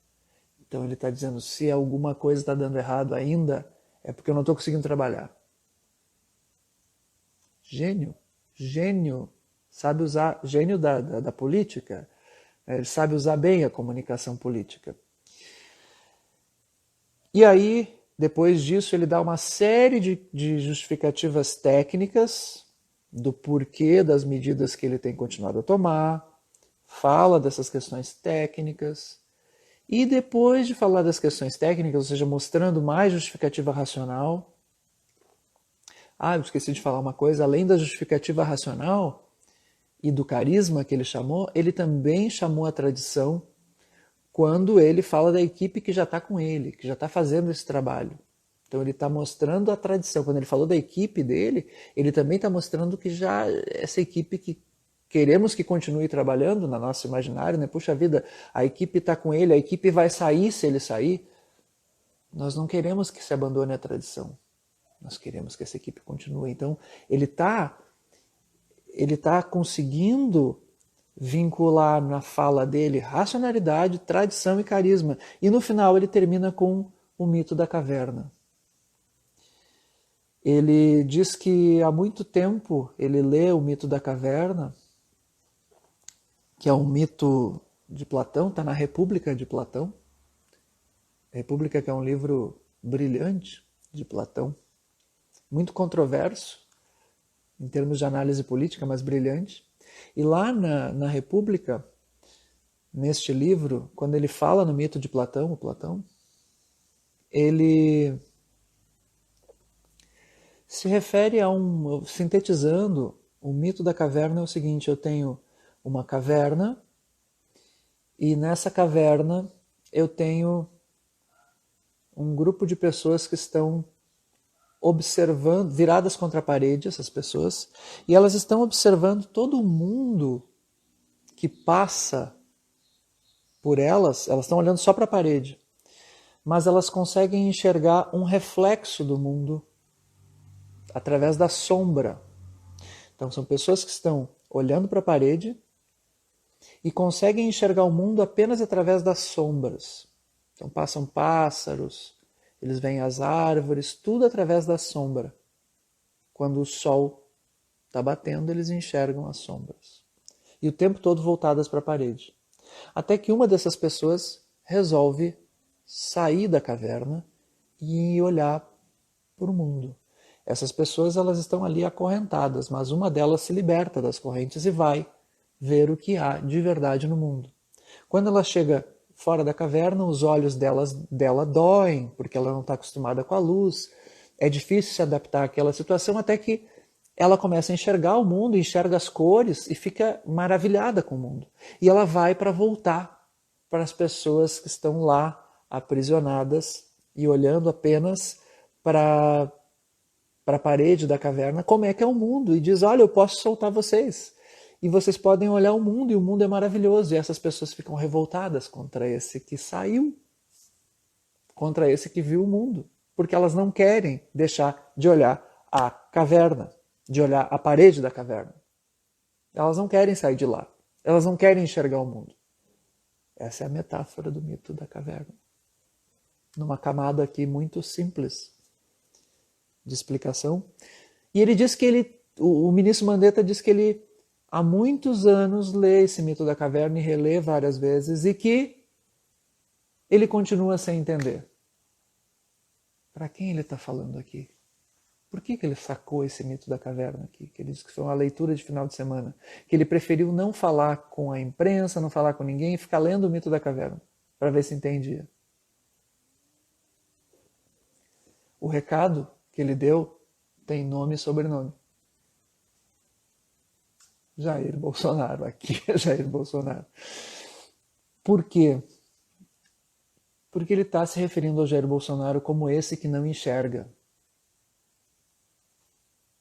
Então ele está dizendo, se alguma coisa está dando errado ainda, é porque eu não estou conseguindo trabalhar. Gênio. Gênio. Sabe usar, gênio da política. Ele sabe usar bem a comunicação política. E aí, depois disso, ele dá uma série de justificativas técnicas do porquê das medidas que ele tem continuado a tomar, fala dessas questões técnicas, e depois de falar das questões técnicas, ou seja, mostrando mais justificativa racional. Eu esqueci de falar uma coisa, além da justificativa racional e do carisma que ele chamou, ele também chamou a tradição quando ele fala da equipe que já está com ele, que já está fazendo esse trabalho. Então ele está mostrando a tradição. Quando ele falou da equipe dele, ele também está mostrando que já essa equipe que queremos que continue trabalhando na nosso imaginário, né? Puxa vida, a equipe está com ele, a equipe vai sair se ele sair. Nós não queremos que se abandone a tradição. Nós queremos que essa equipe continue. Então ele está conseguindo vincular na fala dele racionalidade, tradição e carisma. E no final ele termina com o mito da caverna. Ele diz que há muito tempo ele lê o mito da caverna, que é um mito de Platão, está na República de Platão. República, que é um livro brilhante de Platão, muito controverso em termos de análise política, mas brilhante. E lá na República, neste livro, quando ele fala no mito de Platão, ele se refere a sintetizando, o mito da caverna é o seguinte: eu tenho uma caverna e nessa caverna eu tenho um grupo de pessoas que estão observando, viradas contra a parede, essas pessoas, e elas estão observando todo o mundo que passa por elas estão olhando só para a parede, mas elas conseguem enxergar um reflexo do mundo através da sombra. Então são pessoas que estão olhando para a parede e conseguem enxergar o mundo apenas através das sombras. Então passam pássaros, eles veem as árvores, tudo através da sombra. Quando o sol está batendo, eles enxergam as sombras. E o tempo todo voltadas para a parede. Até que uma dessas pessoas resolve sair da caverna e olhar para o mundo. Essas pessoas elas estão ali acorrentadas, mas uma delas se liberta das correntes e vai ver o que há de verdade no mundo. Quando ela chega fora da caverna, os olhos dela doem, porque ela não está acostumada com a luz. É difícil se adaptar àquela situação até que ela começa a enxergar o mundo, enxerga as cores e fica maravilhada com o mundo. E ela vai para voltar para as pessoas que estão lá aprisionadas e olhando apenas para a parede da caverna como é que é o mundo e diz, olha, eu posso soltar vocês. E vocês podem olhar o mundo e o mundo é maravilhoso. E essas pessoas ficam revoltadas contra esse que saiu, contra esse que viu o mundo. Porque elas não querem deixar de olhar a caverna, de olhar a parede da caverna. Elas não querem sair de lá. Elas não querem enxergar o mundo. Essa é a metáfora do mito da caverna. Numa camada aqui muito simples de explicação. E ele diz que o ministro Mandetta diz que ele há muitos anos lê esse mito da caverna e relê várias vezes e que ele continua sem entender. Para quem ele está falando aqui? Por que ele sacou esse mito da caverna aqui? Que ele diz que foi uma leitura de final de semana. Que ele preferiu não falar com a imprensa, não falar com ninguém e ficar lendo o mito da caverna para ver se entendia. O recado que ele deu tem nome e sobrenome. Jair Bolsonaro, aqui é Jair Bolsonaro. Por quê? Porque ele está se referindo ao Jair Bolsonaro como esse que não enxerga.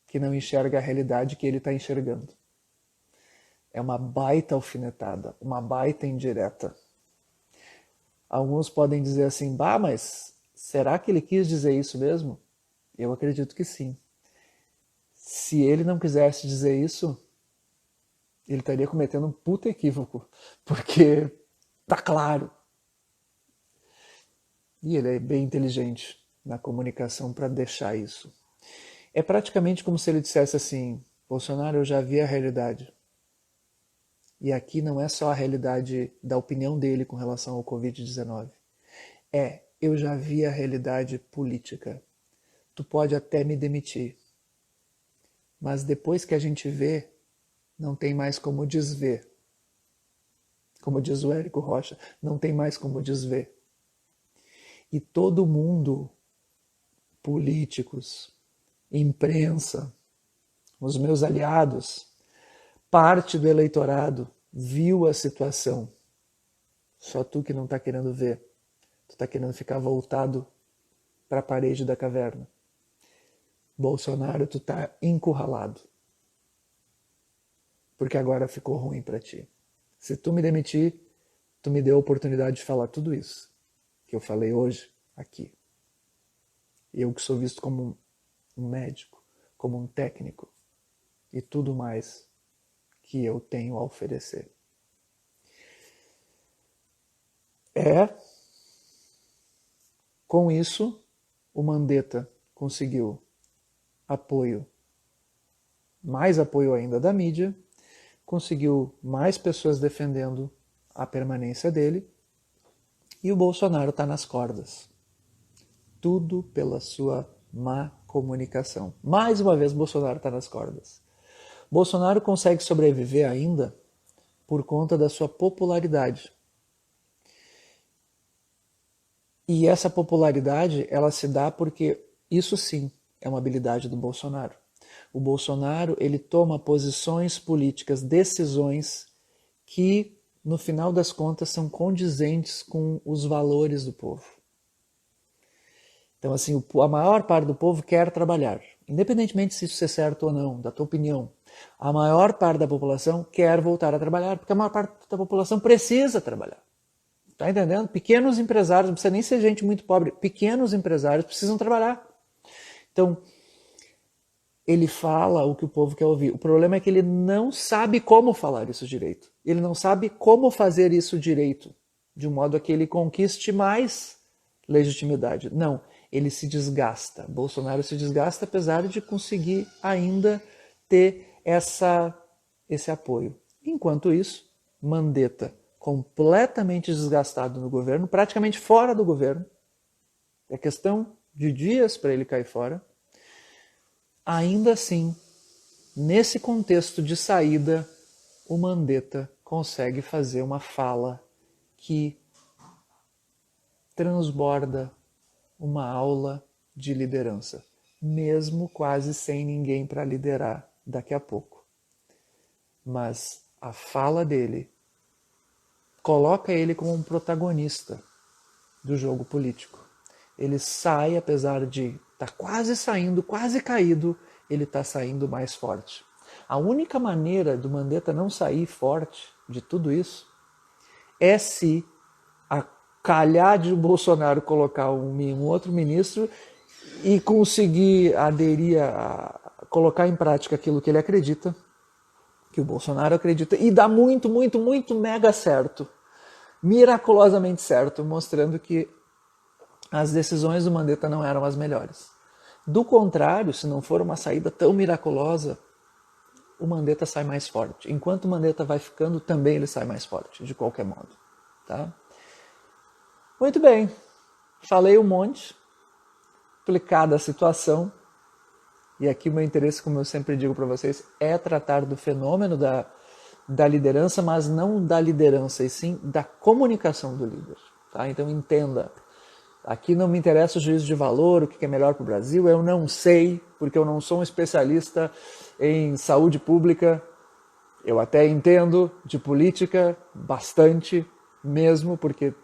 Que não enxerga a realidade que ele está enxergando. É uma baita alfinetada, uma baita indireta. Alguns podem dizer assim, bah, mas será que ele quis dizer isso mesmo? Eu acredito que sim. Se ele não quisesse dizer isso, ele estaria cometendo um puta equívoco, porque tá claro. E ele é bem inteligente na comunicação para deixar isso. É praticamente como se ele dissesse assim, Bolsonaro, eu já vi a realidade. E aqui não é só a realidade da opinião dele com relação ao Covid-19. Eu já vi a realidade política. Tu pode até me demitir. Mas depois que a gente vê, não tem mais como desver. Como diz o Érico Rocha, não tem mais como desver. E todo mundo, políticos, imprensa, os meus aliados, parte do eleitorado viu a situação. Só tu que não está querendo ver. Tu está querendo ficar voltado para a parede da caverna. Bolsonaro, tu está encurralado. Porque agora ficou ruim para ti. Se tu me demitir, tu me deu a oportunidade de falar tudo isso que eu falei hoje aqui. Eu que sou visto como um médico, como um técnico e tudo mais que eu tenho a oferecer. Com isso, o Mandetta conseguiu apoio, mais apoio ainda da mídia, conseguiu mais pessoas defendendo a permanência dele e o Bolsonaro está nas cordas. Tudo pela sua má comunicação. Mais uma vez, Bolsonaro está nas cordas. Bolsonaro consegue sobreviver ainda por conta da sua popularidade. E essa popularidade, ela se dá porque isso sim é uma habilidade do Bolsonaro. O Bolsonaro, ele toma posições políticas, decisões que, no final das contas, são condizentes com os valores do povo. Então, assim, a maior parte do povo quer trabalhar, independentemente se isso é certo ou não, da tua opinião. A maior parte da população quer voltar a trabalhar, porque a maior parte da população precisa trabalhar. Tá entendendo? Pequenos empresários, não precisa nem ser gente muito pobre, pequenos empresários precisam trabalhar. Então, ele fala o que o povo quer ouvir. O problema é que ele não sabe como falar isso direito. Ele não sabe como fazer isso direito, de um modo a que ele conquiste mais legitimidade. Não, ele se desgasta. Bolsonaro se desgasta apesar de conseguir ainda ter esse apoio. Enquanto isso, Mandetta completamente desgastado no governo, praticamente fora do governo. É questão de dias para ele cair fora. Ainda assim, nesse contexto de saída, o Mandetta consegue fazer uma fala que transborda uma aula de liderança, mesmo quase sem ninguém para liderar daqui a pouco. Mas a fala dele coloca ele como um protagonista do jogo político. Ele sai, apesar de estar quase saindo, quase caído, ele está saindo mais forte. A única maneira do Mandetta não sair forte de tudo isso é se a calhar de o Bolsonaro colocar um outro ministro e conseguir aderir a colocar em prática aquilo que ele acredita, que o Bolsonaro acredita, e dá muito, muito, muito mega certo, miraculosamente certo, mostrando que as decisões do Mandetta não eram as melhores. Do contrário, se não for uma saída tão miraculosa, o Mandetta sai mais forte. Enquanto o Mandetta vai ficando, também ele sai mais forte, de qualquer modo. Tá? Muito bem, falei um monte, explicada a situação, e aqui o meu interesse, como eu sempre digo para vocês, é tratar do fenômeno da liderança, mas não da liderança, e sim da comunicação do líder. Tá? Então entenda, aqui não me interessa o juízo de valor, o que é melhor para o Brasil, eu não sei, porque eu não sou um especialista em saúde pública, eu até entendo de política bastante mesmo, porque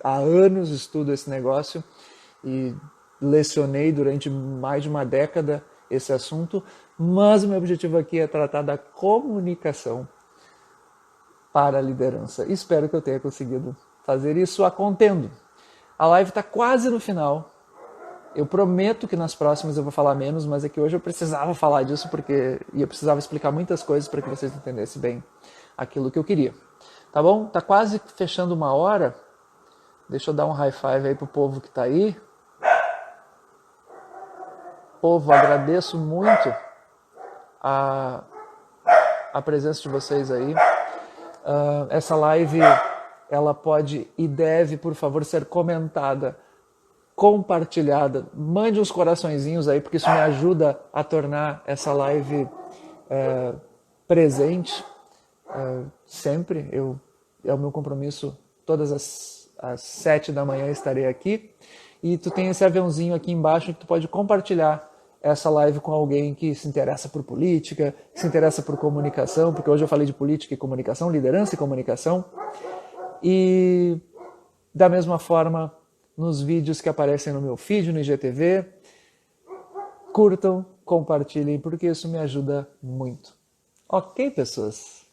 há anos estudo esse negócio e lecionei durante mais de uma década esse assunto, mas o meu objetivo aqui é tratar da comunicação para a liderança. Espero que eu tenha conseguido fazer isso a contento. A live está quase no final. Eu prometo que nas próximas eu vou falar menos, mas é que hoje eu precisava falar disso porque eu precisava explicar muitas coisas para que vocês entendessem bem aquilo que eu queria. Tá bom? Tá quase fechando uma hora. Deixa eu dar um high five aí pro povo que tá aí. Povo, agradeço muito a presença de vocês aí. Essa live, ela pode e deve, por favor, ser comentada, compartilhada. Mande uns coraçõezinhos aí, porque isso me ajuda a tornar essa live presente sempre. É o meu compromisso. Todas às 7 da manhã estarei aqui. E tu tem esse aviãozinho aqui embaixo que tu pode compartilhar essa live com alguém que se interessa por política, que se interessa por comunicação, porque hoje eu falei de política e comunicação, liderança e comunicação. E da mesma forma, nos vídeos que aparecem no meu feed, no IGTV, curtam, compartilhem, porque isso me ajuda muito. Ok, pessoas?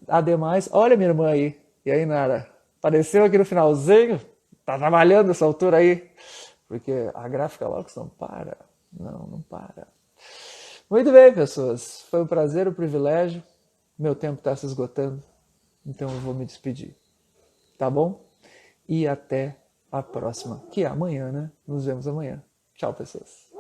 Ademais, olha minha irmã aí. E aí, Nara? Apareceu aqui no finalzinho? Tá trabalhando essa altura aí? Porque a gráfica Locus não para. Não para. Muito bem, pessoas. Foi um prazer, um privilégio. Meu tempo está se esgotando. Então eu vou me despedir. Tá bom? E até a próxima. Que é amanhã, né? Nos vemos amanhã. Tchau, pessoas.